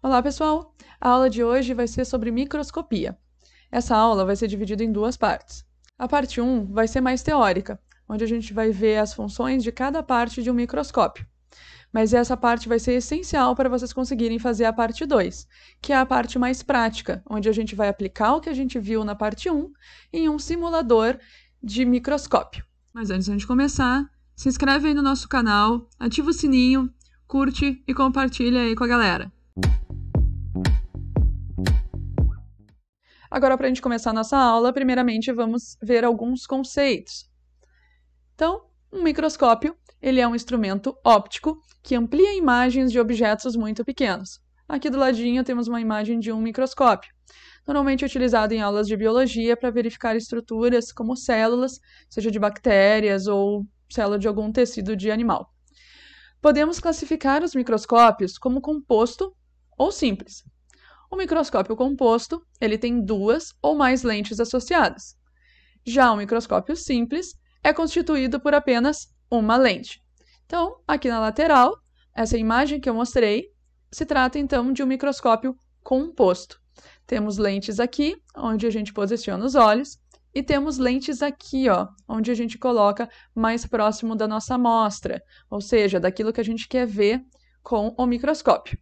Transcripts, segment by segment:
Olá, pessoal! A aula de hoje vai ser sobre microscopia. Essa aula vai ser dividida em duas partes. A parte 1 vai ser mais teórica, onde a gente vai ver as funções de cada parte de um microscópio. Mas essa parte vai ser essencial para vocês conseguirem fazer a parte 2, que é a parte mais prática, onde a gente vai aplicar o que a gente viu na parte 1 em um simulador de microscópio. Mas antes de a gente começar, se inscreve aí no nosso canal, ativa o sininho, curte e compartilha aí com a galera. Agora, para a gente começar a nossa aula, primeiramente vamos ver alguns conceitos. Então, um microscópio, ele é um instrumento óptico que amplia imagens de objetos muito pequenos. Aqui do ladinho temos uma imagem de um microscópio, normalmente utilizado em aulas de biologia para verificar estruturas como células, seja de bactérias ou célula de algum tecido de animal. Podemos classificar os microscópios como composto ou simples. O microscópio composto, ele tem duas ou mais lentes associadas. Já o microscópio simples é constituído por apenas uma lente. Então, aqui na lateral, essa imagem que eu mostrei, se trata então de um microscópio composto. Temos lentes aqui, onde a gente posiciona os olhos, e temos lentes aqui, ó, onde a gente coloca mais próximo da nossa amostra, ou seja, daquilo que a gente quer ver com o microscópio.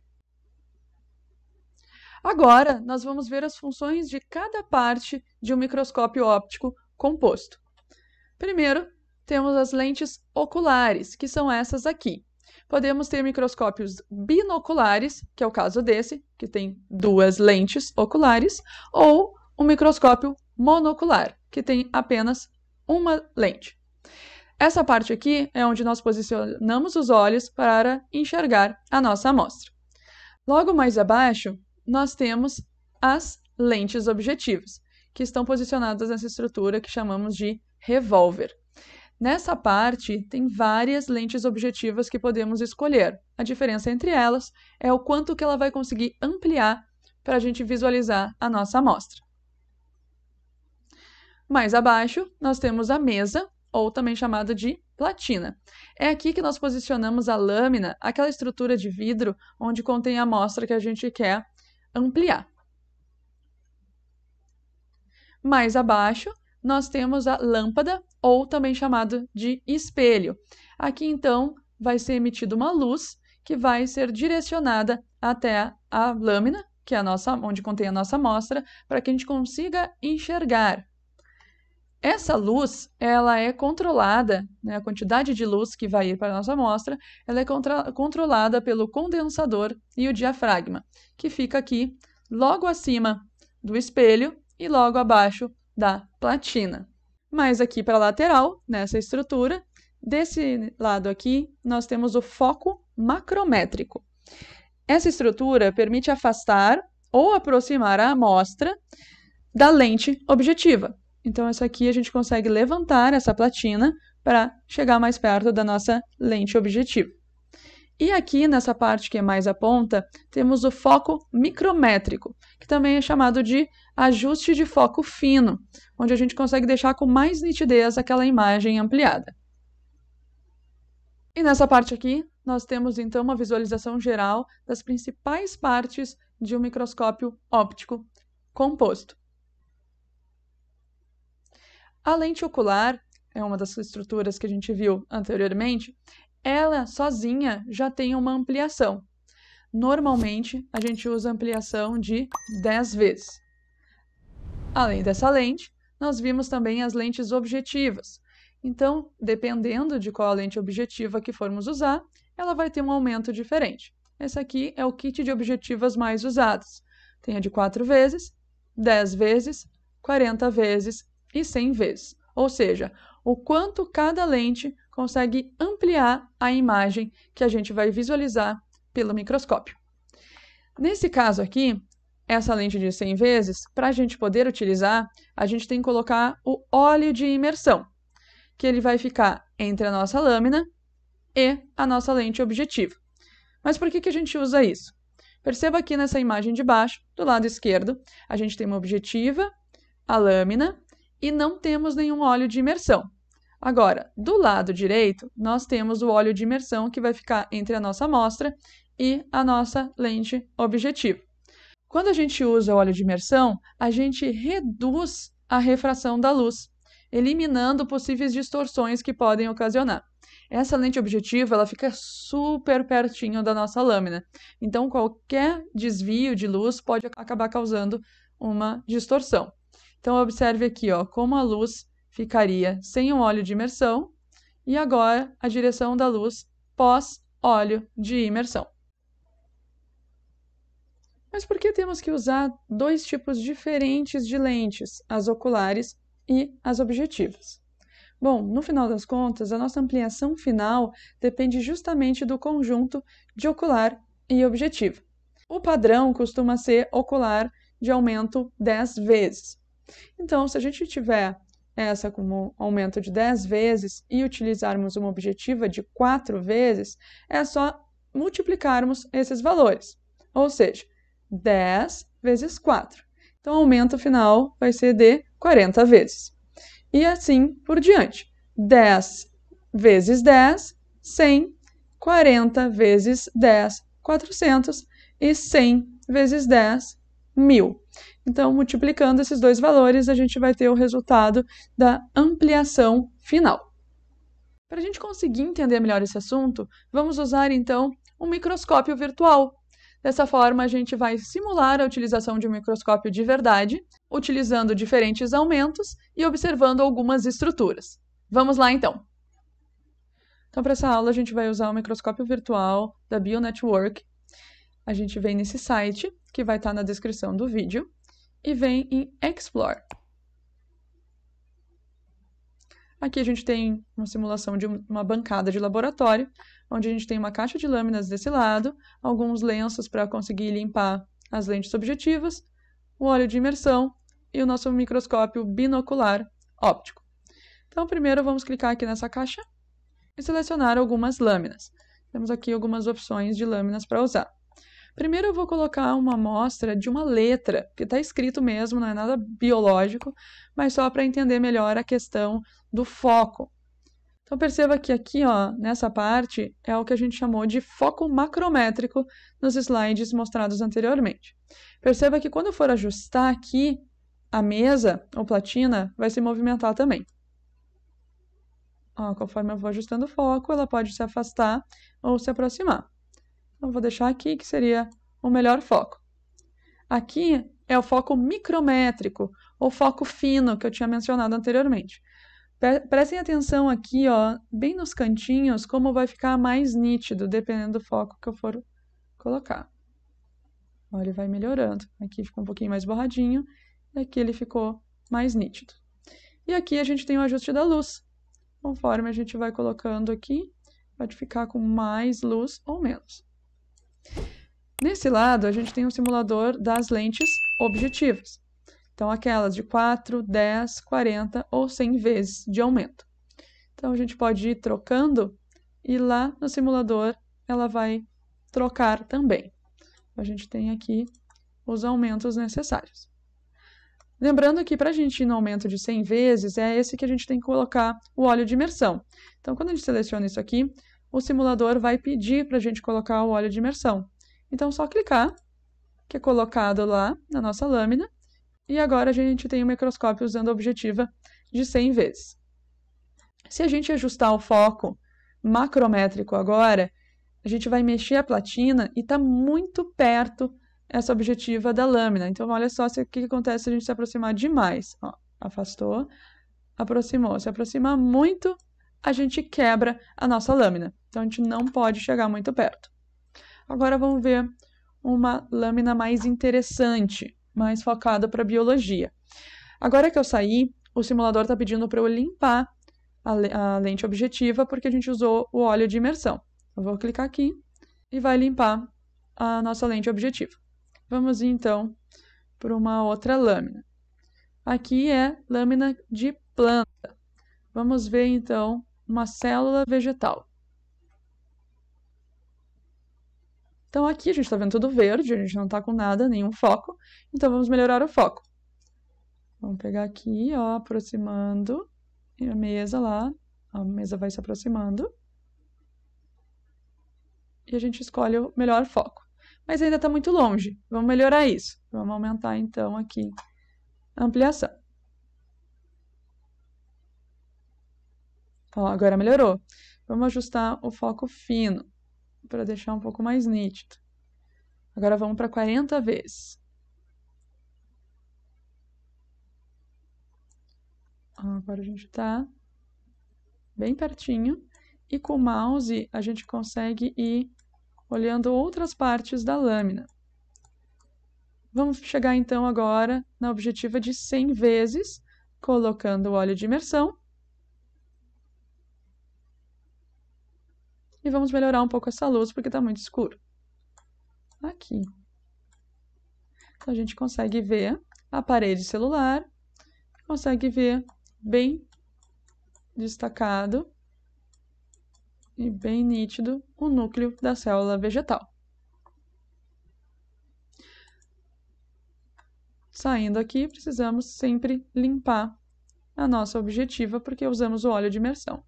Agora, nós vamos ver as funções de cada parte de um microscópio óptico composto. Primeiro, temos as lentes oculares, que são essas aqui. Podemos ter microscópios binoculares, que é o caso desse, que tem duas lentes oculares, ou um microscópio monocular, que tem apenas uma lente. Essa parte aqui é onde nós posicionamos os olhos para enxergar a nossa amostra. Logo mais abaixo, nós temos as lentes objetivas, que estão posicionadas nessa estrutura que chamamos de revólver. Nessa parte, tem várias lentes objetivas que podemos escolher. A diferença entre elas é o quanto que ela vai conseguir ampliar para a gente visualizar a nossa amostra. Mais abaixo, nós temos a mesa, ou também chamada de platina. É aqui que nós posicionamos a lâmina, aquela estrutura de vidro onde contém a amostra que a gente quer ampliar. Mais abaixo, nós temos a lâmpada, ou também chamado de espelho. Aqui, então, vai ser emitida uma luz que vai ser direcionada até a lâmina, que é onde contém a nossa amostra, para que a gente consiga enxergar. Essa luz, ela é controlada, né, a quantidade de luz que vai ir para a nossa amostra, ela é controlada pelo condensador e o diafragma, que fica aqui logo acima do espelho e logo abaixo da platina. Mas aqui para a lateral, nessa estrutura, desse lado aqui, nós temos o foco macrométrico. Essa estrutura permite afastar ou aproximar a amostra da lente objetiva. Então, essa aqui a gente consegue levantar essa platina para chegar mais perto da nossa lente objetiva. E aqui, nessa parte que é mais à ponta, temos o foco micrométrico, que também é chamado de ajuste de foco fino, onde a gente consegue deixar com mais nitidez aquela imagem ampliada. E nessa parte aqui, nós temos então uma visualização geral das principais partes de um microscópio óptico composto. A lente ocular é uma das estruturas que a gente viu anteriormente. Ela sozinha já tem uma ampliação. Normalmente, a gente usa ampliação de 10 vezes. Além dessa lente, nós vimos também as lentes objetivas. Então, dependendo de qual a lente objetiva que formos usar, ela vai ter um aumento diferente. Esse aqui é o kit de objetivas mais usados. Tem a de 4 vezes, 10 vezes, 40 vezes e 100 vezes. Ou seja, o quanto cada lente consegue ampliar a imagem que a gente vai visualizar pelo microscópio. Nesse caso aqui, essa lente de 100 vezes, para a gente poder utilizar, a gente tem que colocar o óleo de imersão, que ele vai ficar entre a nossa lâmina e a nossa lente objetiva. Mas por que a gente usa isso? Perceba aqui nessa imagem de baixo, do lado esquerdo, a gente tem uma objetiva, a lâmina, e não temos nenhum óleo de imersão. Agora, do lado direito, nós temos o óleo de imersão que vai ficar entre a nossa amostra e a nossa lente objetiva. Quando a gente usa o óleo de imersão, a gente reduz a refração da luz, eliminando possíveis distorções que podem ocasionar. Essa lente objetiva ela fica super pertinho da nossa lâmina, então qualquer desvio de luz pode acabar causando uma distorção. Então observe aqui, ó, como a luz ficaria sem o óleo de imersão e agora a direção da luz pós óleo de imersão. Mas por que temos que usar dois tipos diferentes de lentes, as oculares e as objetivas? Bom, no final das contas, a nossa ampliação final depende justamente do conjunto de ocular e objetiva. O padrão costuma ser ocular de aumento 10 vezes. Então, se a gente tiver essa como aumento de 10 vezes e utilizarmos uma objetiva de 4 vezes, é só multiplicarmos esses valores. Ou seja, 10 vezes 4. Então, o aumento final vai ser de 40 vezes. E assim por diante. 10 vezes 10, 100. 40 vezes 10, 400. E 100 vezes 10, 1000. Então, multiplicando esses dois valores, a gente vai ter o resultado da ampliação final. Para a gente conseguir entender melhor esse assunto, vamos usar, então, um microscópio virtual. Dessa forma, a gente vai simular a utilização de um microscópio de verdade, utilizando diferentes aumentos e observando algumas estruturas. Vamos lá, então! Então, para essa aula, a gente vai usar o microscópio virtual da BioNetwork. A gente vem nesse site, que vai estar na descrição do vídeo, e vem em Explore. Aqui a gente tem uma simulação de uma bancada de laboratório, onde a gente tem uma caixa de lâminas desse lado, alguns lenços para conseguir limpar as lentes objetivas, o óleo de imersão e o nosso microscópio binocular óptico. Então, primeiro vamos clicar aqui nessa caixa e selecionar algumas lâminas. Temos aqui algumas opções de lâminas para usar. Primeiro eu vou colocar uma amostra de uma letra, que está escrito mesmo, não é nada biológico, mas só para entender melhor a questão do foco. Então perceba que aqui, ó, nessa parte, é o que a gente chamou de foco macrométrico nos slides mostrados anteriormente. Perceba que quando eu for ajustar aqui, a mesa ou platina vai se movimentar também. Ó, conforme eu vou ajustando o foco, ela pode se afastar ou se aproximar. Então, vou deixar aqui que seria o melhor foco. Aqui é o foco micrométrico, ou foco fino, que eu tinha mencionado anteriormente. Prestem atenção aqui, ó, bem nos cantinhos, como vai ficar mais nítido, dependendo do foco que eu for colocar. Ó, ele vai melhorando. Aqui ficou um pouquinho mais borradinho, e aqui ele ficou mais nítido. E aqui a gente tem o ajuste da luz. Conforme a gente vai colocando aqui, pode ficar com mais luz ou menos. Nesse lado, a gente tem um simulador das lentes objetivas. Então, aquelas de 4, 10, 40 ou 100 vezes de aumento. Então, a gente pode ir trocando e lá no simulador ela vai trocar também. A gente tem aqui os aumentos necessários. Lembrando que para a gente ir no aumento de 100 vezes, é esse que a gente tem que colocar o óleo de imersão. Então, quando a gente seleciona isso aqui, o simulador vai pedir para a gente colocar o óleo de imersão. Então, só clicar, que é colocado lá na nossa lâmina, e agora a gente tem o microscópio usando a objetiva de 100 vezes. Se a gente ajustar o foco macrométrico agora, a gente vai mexer a platina e está muito perto essa objetiva da lâmina. Então, olha só o que acontece se a gente se aproximar demais. Ó, afastou, aproximou. Se aproximar muito, a gente quebra a nossa lâmina. Então, a gente não pode chegar muito perto. Agora, vamos ver uma lâmina mais interessante, mais focada para biologia. Agora que eu saí, o simulador está pedindo para eu limpar a lente objetiva, porque a gente usou o óleo de imersão. Eu vou clicar aqui e vai limpar a nossa lente objetiva. Vamos ir, então, para uma outra lâmina. Aqui é lâmina de planta. Vamos ver, então, uma célula vegetal. Então, aqui a gente está vendo tudo verde, a gente não está com nada, nenhum foco. Então, vamos melhorar o foco. Vamos pegar aqui, ó, aproximando. E a mesa lá, a mesa vai se aproximando. e a gente escolhe o melhor foco. Mas ainda está muito longe, vamos melhorar isso. Vamos aumentar então aqui a ampliação. Ó, agora melhorou. Vamos ajustar o foco fino, para deixar um pouco mais nítido. Agora vamos para 40 vezes. Agora a gente está bem pertinho. E com o mouse a gente consegue ir olhando outras partes da lâmina. Vamos chegar então agora na objetiva de 100 vezes, colocando o óleo de imersão. E vamos melhorar um pouco essa luz, porque está muito escuro. Aqui. Então, a gente consegue ver a parede celular, consegue ver bem destacado e bem nítido o núcleo da célula vegetal. Saindo aqui, precisamos sempre limpar a nossa objetiva, porque usamos o óleo de imersão.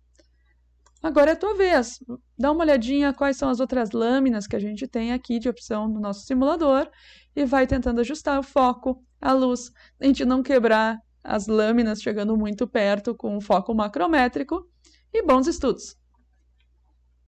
Agora é a tua vez. Dá uma olhadinha quais são as outras lâminas que a gente tem aqui de opção no nosso simulador e vai tentando ajustar o foco, a luz, a gente não quebrar as lâminas chegando muito perto com o foco macrométrico. E bons estudos!